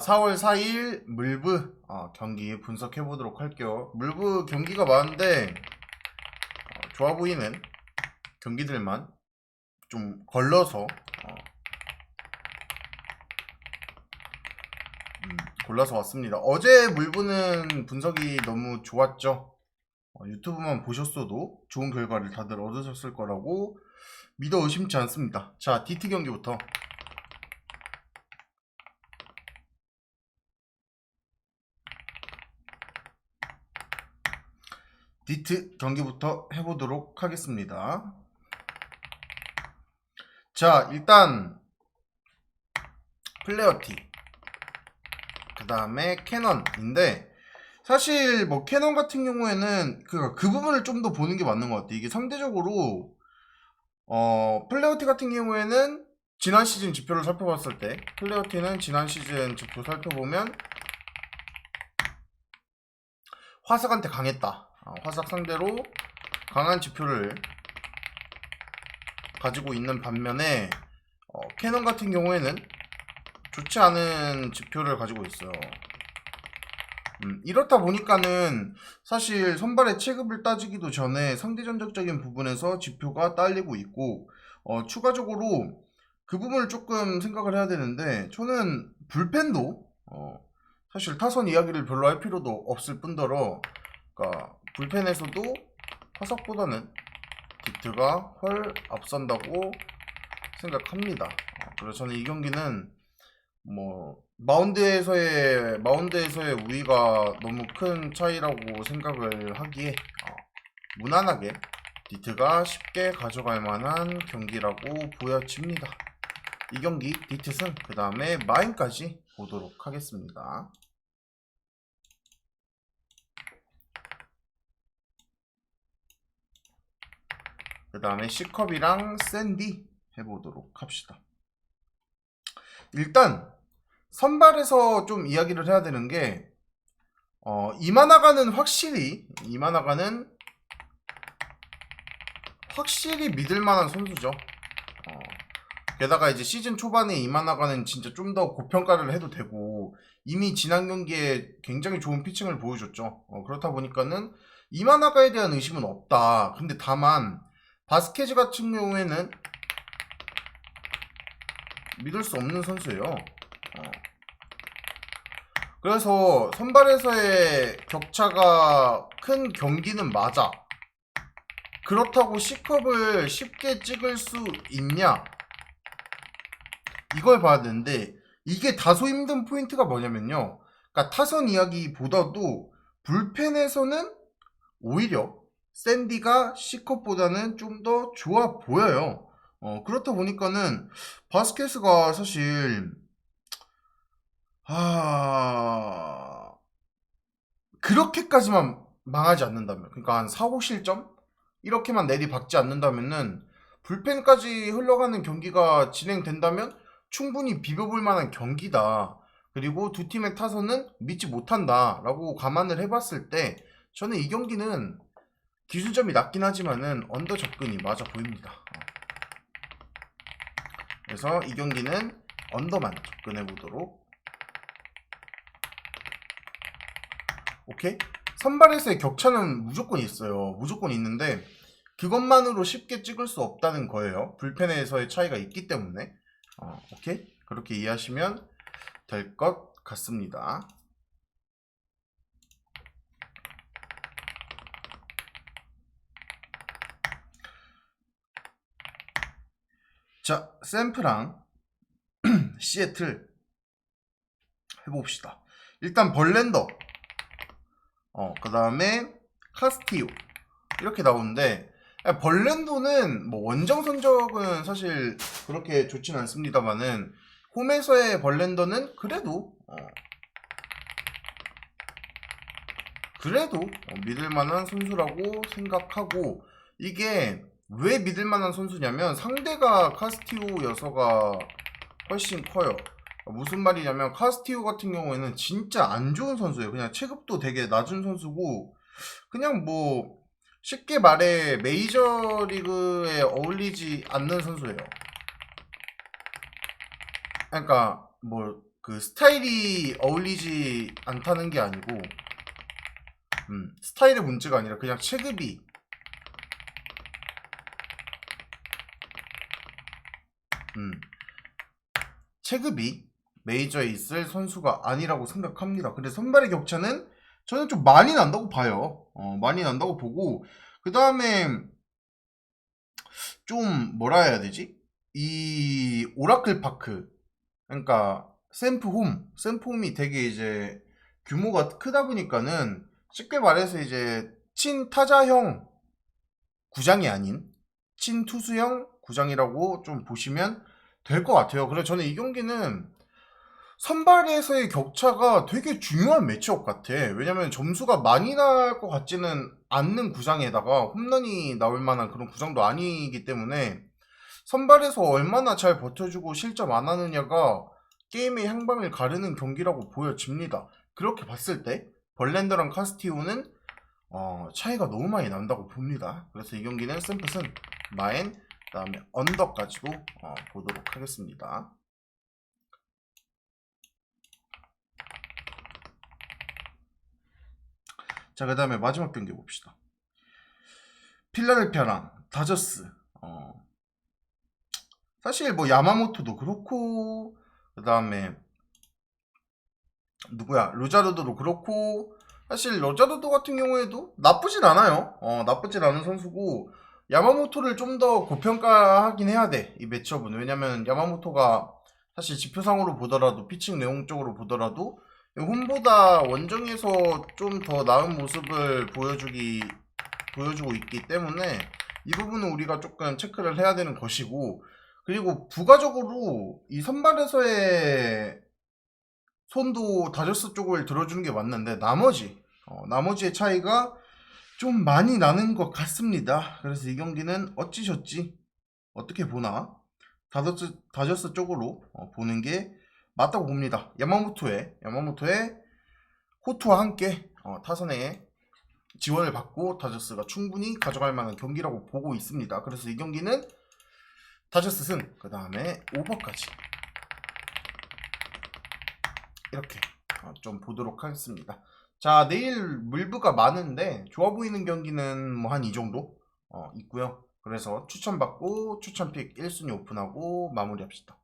4월 4일 물브 경기 분석해 보도록 할게요. 물브 경기가 많은데 좋아 보이는 경기들만 좀 걸러서 골라서 왔습니다. 어제 물브는 분석이 너무 좋았죠. 유튜브만 보셨어도 좋은 결과를 다들 얻으셨을 거라고 믿어 의심치 않습니다. 자, DT 경기부터. 디트 경기부터 해보도록 하겠습니다. 자, 일단 플레어티, 그 다음에 캐넌인데, 사실 뭐 캐넌 같은 경우에는 그 부분을 좀 더 보는 게 맞는 것 같아요. 이게 상대적으로 플레어티 같은 경우에는 지난 시즌 지표를 살펴봤을 때, 플레어티는 지난 시즌 지표 살펴보면 화삭한테 강했다. 화삭 상대로 강한 지표를 가지고 있는 반면에 캐논 같은 경우에는 좋지 않은 지표를 가지고 있어요. 이렇다 보니까는 사실 선발의 체급을 따지기도 전에 상대 전적적인 부분에서 지표가 딸리고 있고, 추가적으로 그 부분을 조금 생각을 해야 되는데, 저는 불펜도 사실 타선 이야기를 별로 할 필요도 없을 뿐더러, 그러니까 불펜에서도 화석보다는 디트가 훨 앞선다고 생각합니다. 그래서 저는 이 경기는 뭐 마운드에서의 우위가 너무 큰 차이라고 생각을 하기에 무난하게 디트가 쉽게 가져갈 만한 경기라고 보여집니다. 이 경기 디트 승, 그 다음에 마인까지 보도록 하겠습니다. 그 다음에 C컵이랑 샌디 해보도록 합시다. 일단 선발에서 좀 이야기를 해야 되는 게 이만하가는 확실히 믿을만한 선수죠. 게다가 이제 시즌 초반에 이만하가는 진짜 좀 더 고평가를 해도 되고, 이미 지난 경기에 굉장히 좋은 피칭을 보여줬죠. 그렇다 보니까는 이만하가에 대한 의심은 없다. 근데 다만 바스케즈 같은 경우에는 믿을 수 없는 선수예요. 그래서 선발에서의 격차가 큰 경기는 맞아. 그렇다고 C컵을 쉽게 찍을 수 있냐? 이걸 봐야 되는데, 이게 다소 힘든 포인트가 뭐냐면요. 그러니까 타선 이야기보다도 불펜에서는 오히려 샌디가 C컵보다는 좀 더 좋아 보여요. 그렇다 보니까는 바스케스가 사실 그렇게까지만 망하지 않는다면, 그러니까 한 4, 5실점? 이렇게만 내리박지 않는다면은 불펜까지 흘러가는 경기가 진행된다면 충분히 비벼볼 만한 경기다. 그리고 두 팀의 타선은 믿지 못한다 라고 감안을 해봤을 때, 저는 이 경기는 기준점이 낮긴 하지만은 언더 접근이 맞아 보입니다. 그래서 이 경기는 언더만 접근해 보도록. 오케이? 선발에서의 격차는 무조건 있어요. 무조건 있는데 그것만으로 쉽게 찍을 수 없다는 거예요. 불펜에서의 차이가 있기 때문에. 오케이? 그렇게 이해하시면 될 것 같습니다. 자, 샘프랑 시애틀 해봅시다. 일단 벌렌더, 그 다음에 카스티오 이렇게 나오는데, 벌렌더는 뭐 원정 성적은 사실 그렇게 좋진 않습니다만은 홈에서의 벌렌더는 그래도 믿을만한 선수라고 생각하고, 이게 왜 믿을만한 선수냐면 상대가 카스티오여서가 훨씬 커요. 무슨 말이냐면 카스티오 같은 경우에는 진짜 안 좋은 선수예요. 그냥 체급도 되게 낮은 선수고, 그냥 뭐 쉽게 말해 메이저리그에 어울리지 않는 선수예요. 그러니까 뭐 그 스타일이 어울리지 않다는 게 아니고 스타일의 문제가 아니라 그냥 체급이 체급이 메이저에 있을 선수가 아니라고 생각합니다. 근데 선발의 격차는 저는 좀 많이 난다고 봐요. 많이 난다고 보고 그 다음에 좀 뭐라 해야 되지? 이 오라클 파크 그러니까 샘프홈이 되게 이제 규모가 크다 보니까는 쉽게 말해서 이제 친타자형 구장이 아닌 친투수형 구장이라고 좀 보시면 될 것 같아요. 그래서 저는 이 경기는 선발에서의 격차가 되게 중요한 매치업 같아. 왜냐면 점수가 많이 나올 것 같지는 않는 구장에다가 홈런이 나올 만한 그런 구장도 아니기 때문에 선발에서 얼마나 잘 버텨주고 실점 안 하느냐가 게임의 향방을 가르는 경기라고 보여집니다. 그렇게 봤을 때 벌랜더랑 카스티오는 차이가 너무 많이 난다고 봅니다. 그래서 이 경기는 샘플슨, 마엔, 그 다음에 언더까지도 보도록 하겠습니다. 자, 그 다음에 마지막 경기 봅시다. 필라델피아랑 다저스. 사실 뭐 야마모토도 그렇고 그 다음에 누구야 로자르도도 그렇고 사실 로자르도 같은 경우에도 나쁘진 않아요. 나쁘진 않은 선수고 야마모토를 좀 더 고평가하긴 해야 돼. 이 매치업은. 왜냐면 야마모토가 사실 지표상으로 보더라도 피칭 내용적으로 보더라도 홈보다 원정에서 좀 더 나은 모습을 보여주고 있기 때문에 이 부분은 우리가 조금 체크를 해야 되는 것이고 그리고 부가적으로 이 선발에서의 손도 다저스 쪽을 들어주는 게 맞는데 나머지의 차이가 좀 많이 나는 것 같습니다. 그래서 이 경기는 어찌저찌 어떻게 보나 다저스 쪽으로 보는 게 맞다고 봅니다. 야마모토의 호투와 함께 타선에 지원을 받고 다저스가 충분히 가져갈 만한 경기라고 보고 있습니다. 그래서 이 경기는 다저스 승, 그 다음에 오버까지 이렇게 좀 보도록 하겠습니다. 자, 내일 물부가 많은데 좋아 보이는 경기는 뭐 한 이 정도 있고요. 그래서 추천받고 추천픽 1순위 오픈하고 마무리합시다.